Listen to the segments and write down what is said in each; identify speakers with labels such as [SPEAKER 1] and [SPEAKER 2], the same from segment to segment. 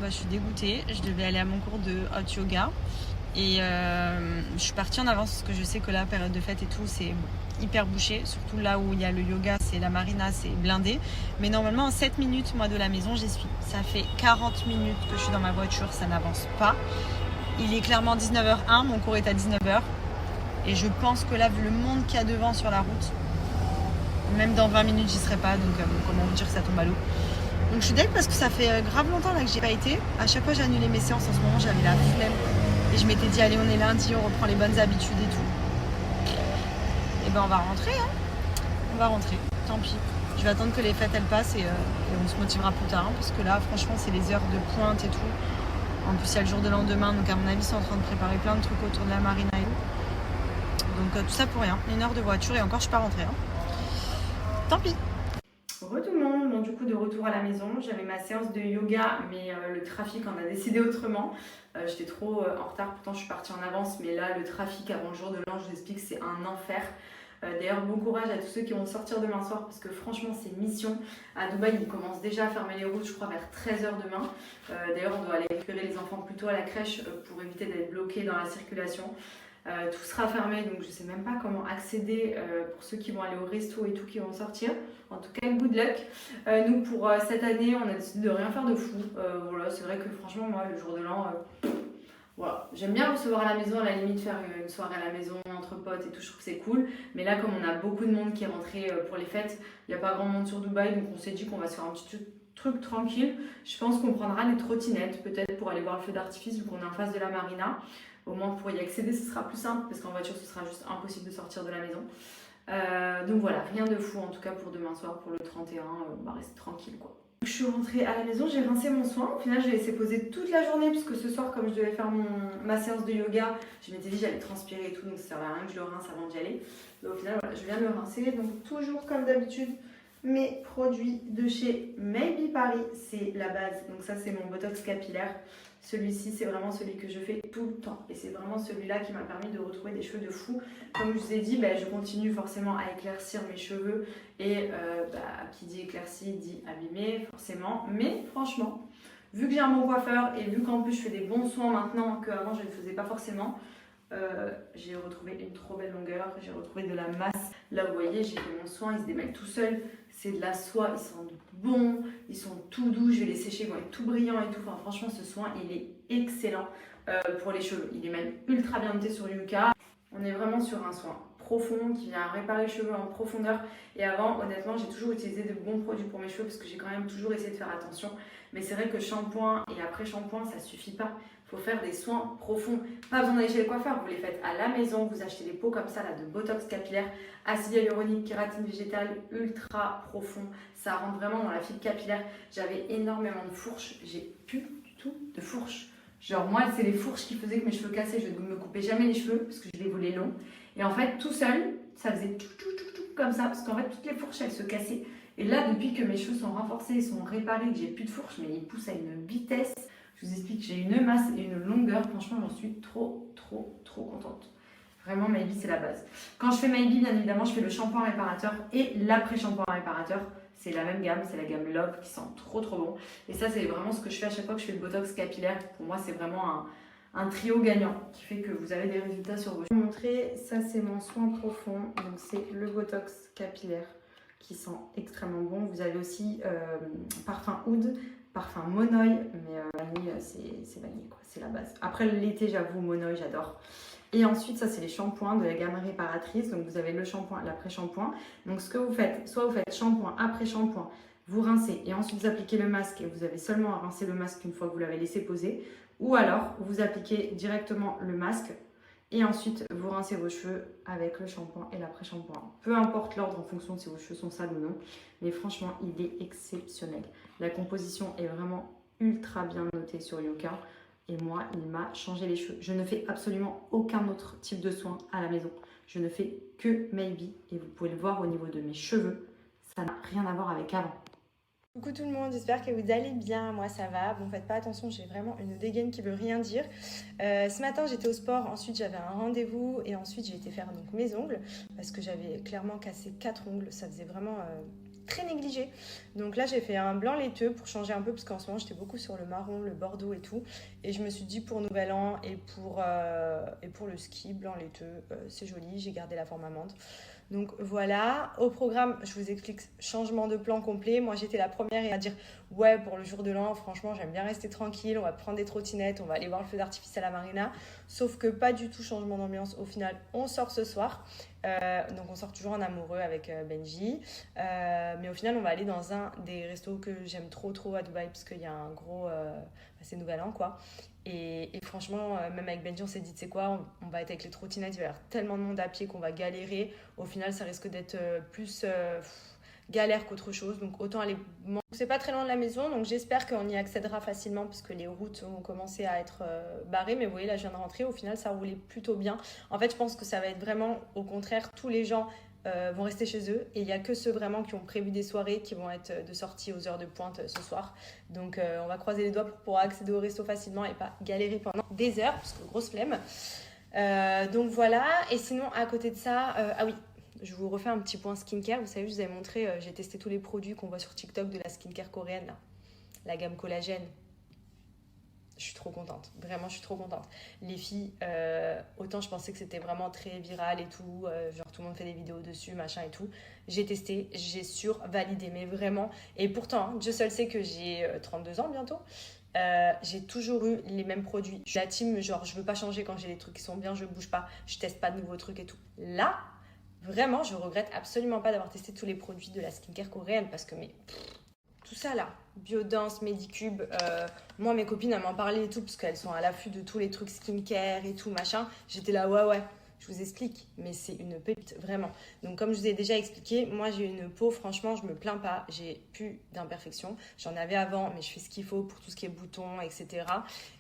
[SPEAKER 1] je suis dégoûtée. Je devais aller à mon cours de hot yoga. Et je suis partie en avance parce que je sais que la période de fête et tout, c'est hyper bouché. Surtout là où il y a le yoga, c'est la marina, c'est blindé. Mais normalement, en 7 minutes, moi, de la maison, j'y suis. Ça fait 40 minutes que je suis dans ma voiture, ça n'avance pas. Il est clairement 19h01, mon cours est à 19h. Et je pense que là, vu le monde qu'il y a devant sur la route, même dans 20 minutes, j'y serai pas. Donc, comment vous dire que ça tombe à l'eau. Donc, je suis deg parce que ça fait grave longtemps là, que j'y ai pas été. À chaque fois, j'ai annulé mes séances. En ce moment, j'avais la flemme. Et je m'étais dit, allez, on est lundi, on reprend les bonnes habitudes et tout. Et ben, on va rentrer, hein. On va rentrer, tant pis. Je vais attendre que les fêtes, elles passent et on se motivera plus tard. Hein, parce que là, franchement, c'est les heures de pointe et tout. En plus, il y a le jour de lendemain. Donc, à mon avis, ils sont en train de préparer plein de trucs autour de la marina et tout. Donc, tout ça pour rien. 1 heure de voiture et encore, je suis pas rentrée. Hein. Tant pis. Re tout le monde, bon, du coup de retour à la maison, j'avais ma séance de yoga mais le trafic en a décidé autrement. J'étais trop en retard, pourtant je suis partie en avance, mais là le trafic avant le jour de l'an, je vous explique, c'est un enfer. D'ailleurs bon courage à tous ceux qui vont sortir demain soir parce que franchement c'est mission. À Dubaï ils commencent déjà à fermer les routes je crois vers 13h demain. D'ailleurs on doit aller récupérer les enfants plus tôt à la crèche pour éviter d'être bloqués dans la circulation. Tout sera fermé donc je sais même pas comment accéder pour ceux qui vont aller au resto et tout qui vont sortir. En tout cas, good luck. Nous, pour cette année, on a décidé de rien faire de fou. Voilà, c'est vrai que franchement, moi, le jour de l'an, voilà. J'aime bien recevoir à la maison, à la limite faire une soirée à la maison entre potes et tout, je trouve que c'est cool. Mais là, comme on a beaucoup de monde qui est rentré pour les fêtes, il n'y a pas grand monde sur Dubaï, donc on s'est dit qu'on va se faire un petit truc tranquille. Je pense qu'on prendra des trottinettes, peut-être pour aller voir le feu d'artifice, vu qu'on est en face de la marina. Au moins, pour y accéder, ce sera plus simple, parce qu'en voiture, ce sera juste impossible de sortir de la maison. Donc voilà, rien de fou en tout cas pour demain soir, pour le 31, on va rester tranquille quoi. Je suis rentrée à la maison, j'ai rincé mon soin. Au final, j'ai laissé poser toute la journée puisque ce soir, comme je devais faire ma séance de yoga, je m'étais dit j'allais transpirer et tout, donc ça servait à rien que je le rince avant d'y aller. Mais au final, voilà, je viens de le rincer. Donc toujours comme d'habitude, mes produits de chez Maybe Paris, c'est la base. Donc ça, c'est mon Botox capillaire. Celui-ci, c'est vraiment celui que je fais tout le temps. Et c'est vraiment celui-là qui m'a permis de retrouver des cheveux de fou. Comme je vous ai dit, je continue forcément à éclaircir mes cheveux. Et qui dit éclairci dit abîmé, forcément. Mais franchement, vu que j'ai un bon coiffeur et vu qu'en plus je fais des bons soins maintenant qu'avant je ne le faisais pas forcément, j'ai retrouvé une trop belle longueur, j'ai retrouvé de la masse. Là vous voyez, j'ai fait mon soin, il se démêle tout seul. C'est de la soie, ils sentent bon, ils sont tout doux, je vais les sécher, ils vont être tout brillants et tout. Enfin, franchement, ce soin, il est excellent pour les cheveux. Il est même ultra bien noté sur Yuka. On est vraiment sur un soin profond qui vient réparer les cheveux en profondeur. Et avant, honnêtement, j'ai toujours utilisé de bons produits pour mes cheveux parce que j'ai quand même toujours essayé de faire attention. Mais c'est vrai que shampoing et après shampoing, ça suffit pas. Il faut faire des soins profonds. Pas besoin d'aller chez le coiffeur, vous les faites à la maison. Vous achetez des pots comme ça là, de Botox capillaire, acide hyaluronique, kératine végétale, ultra profond. Ça rentre vraiment dans la fibre capillaire. J'avais énormément de fourches. J'ai plus du tout de fourches. Genre moi, c'est les fourches qui faisaient que mes cheveux cassaient. Je ne me coupais jamais les cheveux parce que je les voulais longs. Et en fait, tout seul, ça faisait tout comme ça. Parce qu'en fait, toutes les fourches, elles se cassaient. Et là, depuis que mes cheveux sont renforcés, sont réparés, que j'ai plus de fourches, mais ils poussent à une vitesse. Je vous explique, j'ai une masse et une longueur. Franchement, j'en suis trop contente. Vraiment, Maybe, c'est la base. Quand je fais Maybe, bien évidemment, je fais le shampoing réparateur et l'après-shampoing réparateur. C'est la même gamme, c'est la gamme Love qui sent trop bon. Et ça, c'est vraiment ce que je fais à chaque fois que je fais le Botox capillaire. Pour moi, c'est vraiment un trio gagnant qui fait que vous avez des résultats sur vos cheveux. Je vais vous montrer, ça c'est mon soin profond. Donc c'est le Botox capillaire qui sent extrêmement bon. Vous avez aussi parfum Oud, parfum Monoï, mais vanille, c'est vanille quoi, c'est la base. Après l'été, j'avoue, Monoï, j'adore. Et ensuite, ça c'est les shampoings de la gamme réparatrice. Donc vous avez le shampoing, l'après-shampoing. Donc ce que vous faites, soit vous faites shampoing, après-shampoing, vous rincez et ensuite vous appliquez le masque et vous avez seulement à rincer le masque une fois que vous l'avez laissé poser. Ou alors vous appliquez directement le masque et ensuite vous rincez vos cheveux avec le shampoing et l'après-shampoing. Peu importe l'ordre en fonction de si vos cheveux sont sales ou non. Mais franchement, il est exceptionnel. La composition est vraiment ultra bien notée sur Yuka. Et moi, il m'a changé les cheveux. Je ne fais absolument aucun autre type de soin à la maison. Je ne fais que Maybe. Et vous pouvez le voir au niveau de mes cheveux. Ça n'a rien à voir avec avant.
[SPEAKER 2] Coucou tout le monde, j'espère que vous allez bien. Moi ça va. Bon, faites pas attention, j'ai vraiment une dégaine qui veut rien dire. Ce matin j'étais au sport, ensuite j'avais un rendez-vous et ensuite j'ai été faire donc mes ongles parce que j'avais clairement cassé 4 ongles. Ça faisait vraiment très négligé. Donc là, j'ai fait un blanc laiteux pour changer un peu, parce qu'en ce moment, j'étais beaucoup sur le marron, le bordeaux et tout. Et je me suis dit pour Nouvel An et pour le ski, blanc laiteux, c'est joli. J'ai gardé la forme amande. Donc voilà, au programme, je vous explique, changement de plan complet. Moi, j'étais la première à dire ouais, pour le jour de l'an, franchement, j'aime bien rester tranquille. On va prendre des trottinettes, on va aller voir le feu d'artifice à la marina. Sauf que pas du tout changement d'ambiance. Au final, on sort ce soir. Donc on sort toujours en amoureux avec Benji. Mais au final, on va aller dans un des restos que j'aime trop à Dubaï, parce qu'il y a un gros... c'est Nouvel An, quoi. Et franchement, même avec Benji, on s'est dit, tu sais quoi, on va être avec les trottinettes, il va y avoir tellement de monde à pied qu'on va galérer. Au final, ça risque d'être plus galère qu'autre chose. Donc autant aller... C'est pas très loin de la maison, donc j'espère qu'on y accédera facilement, parce que les routes ont commencé à être barrées. Mais vous voyez, là, je viens de rentrer. Au final, ça roulait plutôt bien. En fait, je pense que ça va être vraiment, au contraire, tous les gens vont rester chez eux. Et il n'y a que ceux vraiment qui ont prévu des soirées qui vont être de sortie aux heures de pointe ce soir. Donc on va croiser les doigts pour pouvoir accéder au resto facilement et pas galérer pendant des heures, parce que grosse flemme. Donc voilà. Et sinon, à côté de ça, ah oui, je vous refais un petit point skincare. Vous savez, je vous avais montré, j'ai testé tous les produits qu'on voit sur TikTok de la skincare coréenne, là. La gamme collagène. Je suis trop contente, vraiment je suis trop contente. Les filles, autant je pensais que c'était vraiment très viral et tout, genre tout le monde fait des vidéos dessus, machin et tout. J'ai testé, j'ai survalidé, mais vraiment. Et pourtant, hein, Dieu seul sait que j'ai 32 ans bientôt. J'ai toujours eu les mêmes produits. Je suis la team, genre je veux pas changer quand j'ai des trucs qui sont bien, je bouge pas, je teste pas de nouveaux trucs et tout. Là, vraiment, je regrette absolument pas d'avoir testé tous les produits de la skincare coréenne, parce que tout ça là, Biodance, Medicube, moi mes copines elles m'en parlaient et tout, parce qu'elles sont à l'affût de tous les trucs skincare et tout machin. J'étais là ouais, je vous explique, mais c'est une pépite vraiment. Donc comme je vous ai déjà expliqué, moi j'ai une peau, franchement je me plains pas, j'ai plus d'imperfections. J'en avais avant, mais je fais ce qu'il faut pour tout ce qui est boutons, etc.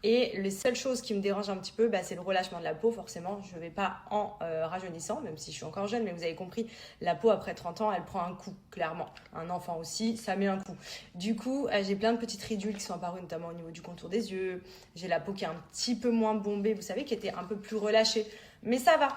[SPEAKER 2] Et les seules choses qui me dérangent un petit peu, c'est le relâchement de la peau. Forcément, je ne vais pas en rajeunissant, même si je suis encore jeune, mais vous avez compris, la peau après 30 ans, elle prend un coup, clairement. Un enfant aussi, ça met un coup. Du coup, j'ai plein de petites ridules qui sont apparues, notamment au niveau du contour des yeux. J'ai la peau qui est un petit peu moins bombée, vous savez, qui était un peu plus relâchée. Mais ça va.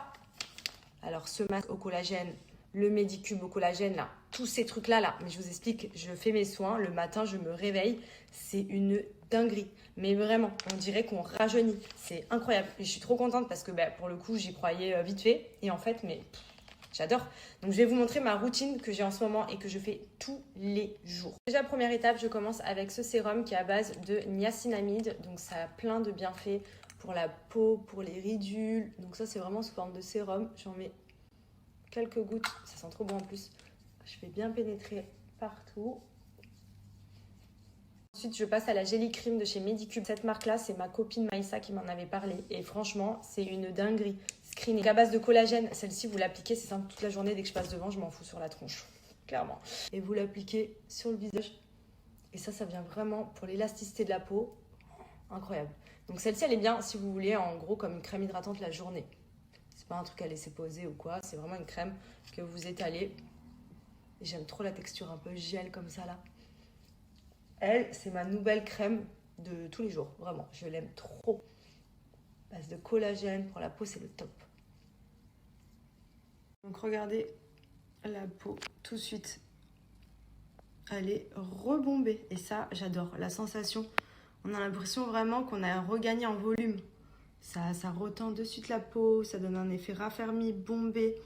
[SPEAKER 2] Alors, ce masque au collagène, le Medicube au collagène, là, tous ces trucs-là, mais je vous explique, je fais mes soins, le matin, je me réveille, c'est une dinguerie. Mais vraiment, on dirait qu'on rajeunit. C'est incroyable. Et je suis trop contente parce que pour le coup, j'y croyais vite fait. Et en fait, j'adore. Donc, je vais vous montrer ma routine que j'ai en ce moment et que je fais tous les jours. Déjà, première étape, je commence avec ce sérum qui est à base de niacinamide. Donc, ça a plein de bienfaits pour la peau, pour les ridules. Donc, ça, c'est vraiment sous forme de sérum. J'en mets quelques gouttes. Ça sent trop bon en plus. Je fais bien pénétrer partout. Ensuite, je passe à la Jelly Cream de chez Medicube. Cette marque-là, c'est ma copine Maïssa qui m'en avait parlé. Et franchement, c'est une dinguerie. Screening à base de collagène. Celle-ci, vous l'appliquez, c'est simple, toute la journée. Dès que je passe devant, je m'en fous sur la tronche. Clairement. Et vous l'appliquez sur le visage. Et ça vient vraiment pour l'élasticité de la peau. Incroyable. Donc celle-ci, elle est bien si vous voulez, en gros, comme une crème hydratante la journée. C'est pas un truc à laisser poser ou quoi. C'est vraiment une crème que vous étalez. J'aime trop la texture un peu gel comme ça, là. Elle, c'est ma nouvelle crème de tous les jours. Vraiment, je l'aime trop. Base de collagène pour la peau, c'est le top. Donc regardez la peau tout de suite. Elle est rebombée. Et ça, j'adore. La sensation, on a l'impression vraiment qu'on a regagné en volume. Ça retend de suite la peau. Ça donne un effet raffermi, bombé.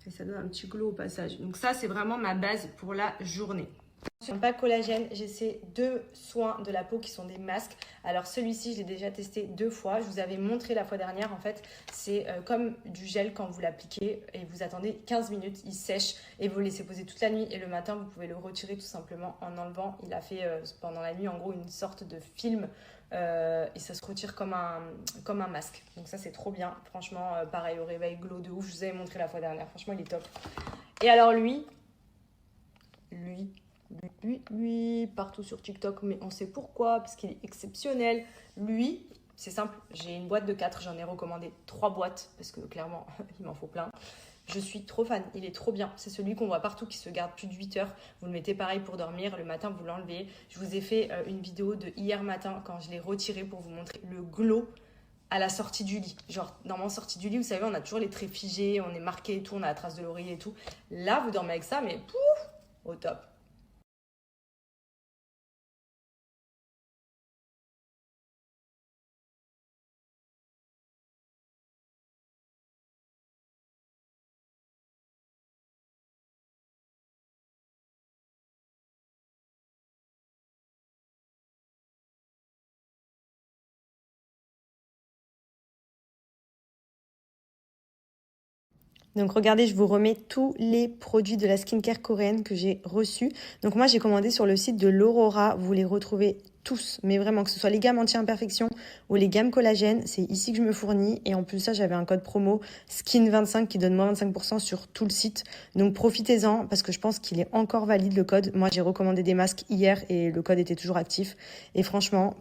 [SPEAKER 2] Et ça donne un petit glow au passage. Donc ça, c'est vraiment ma base pour la journée. Sur un pack collagène, j'ai ces deux soins de la peau qui sont des masques. Alors celui-ci, je l'ai déjà testé 2 fois. Je vous avais montré la fois dernière. En fait, c'est comme du gel quand vous l'appliquez et vous attendez 15 minutes. Il sèche et vous le laissez poser toute la nuit. Et le matin, vous pouvez le retirer tout simplement en enlevant. Il a fait pendant la nuit, en gros, une sorte de film. Et ça se retire comme un masque. Donc ça, c'est trop bien. Franchement, pareil, au réveil, glow de ouf. Je vous avais montré la fois dernière. Franchement, il est top. Et alors lui, partout sur TikTok, mais on sait pourquoi, parce qu'il est exceptionnel. Lui, c'est simple, j'ai une boîte de 4, j'en ai recommandé 3 boîtes, parce que clairement, il m'en faut plein. Je suis trop fan, il est trop bien. C'est celui qu'on voit partout qui se garde plus de 8 heures. Vous le mettez pareil pour dormir, le matin vous l'enlevez. Je vous ai fait une vidéo de hier matin quand je l'ai retiré pour vous montrer le glow à la sortie du lit. Genre, dans mon sortie du lit, vous savez, on a toujours les traits figés, on est marqué et tout, on a la trace de l'oreiller et tout. Là, vous dormez avec ça, mais pouf, au top. Donc regardez, je vous remets tous les produits de la skincare coréenne que j'ai reçus. Donc moi j'ai commandé sur le site de l'Aurora, vous les retrouvez tous, mais vraiment que ce soit les gammes anti-imperfection ou les gammes collagène, c'est ici que je me fournis. Et en plus ça, j'avais un code promo SKIN25 qui donne moins 25% sur tout le site. Donc profitez-en parce que je pense qu'il est encore valide le code. Moi j'ai recommandé des masques hier et le code était toujours actif. Et franchement,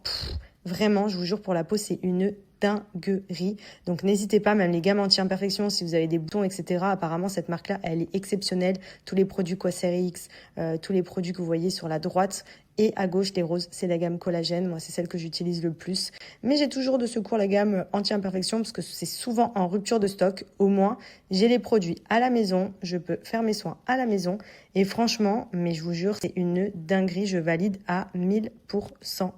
[SPEAKER 2] vraiment, je vous jure, pour la peau, c'est une dinguerie. Donc n'hésitez pas, même les gammes anti-imperfection, si vous avez des boutons, etc. Apparemment, cette marque-là, elle est exceptionnelle. Tous les produits Cosrx, tous les produits que vous voyez sur la droite et à gauche, les roses, c'est la gamme collagène. Moi, c'est celle que j'utilise le plus. Mais j'ai toujours de secours la gamme anti-imperfection parce que c'est souvent en rupture de stock. Au moins, j'ai les produits à la maison. Je peux faire mes soins à la maison. Et franchement, mais je vous jure, c'est une dinguerie. Je valide à 1000%.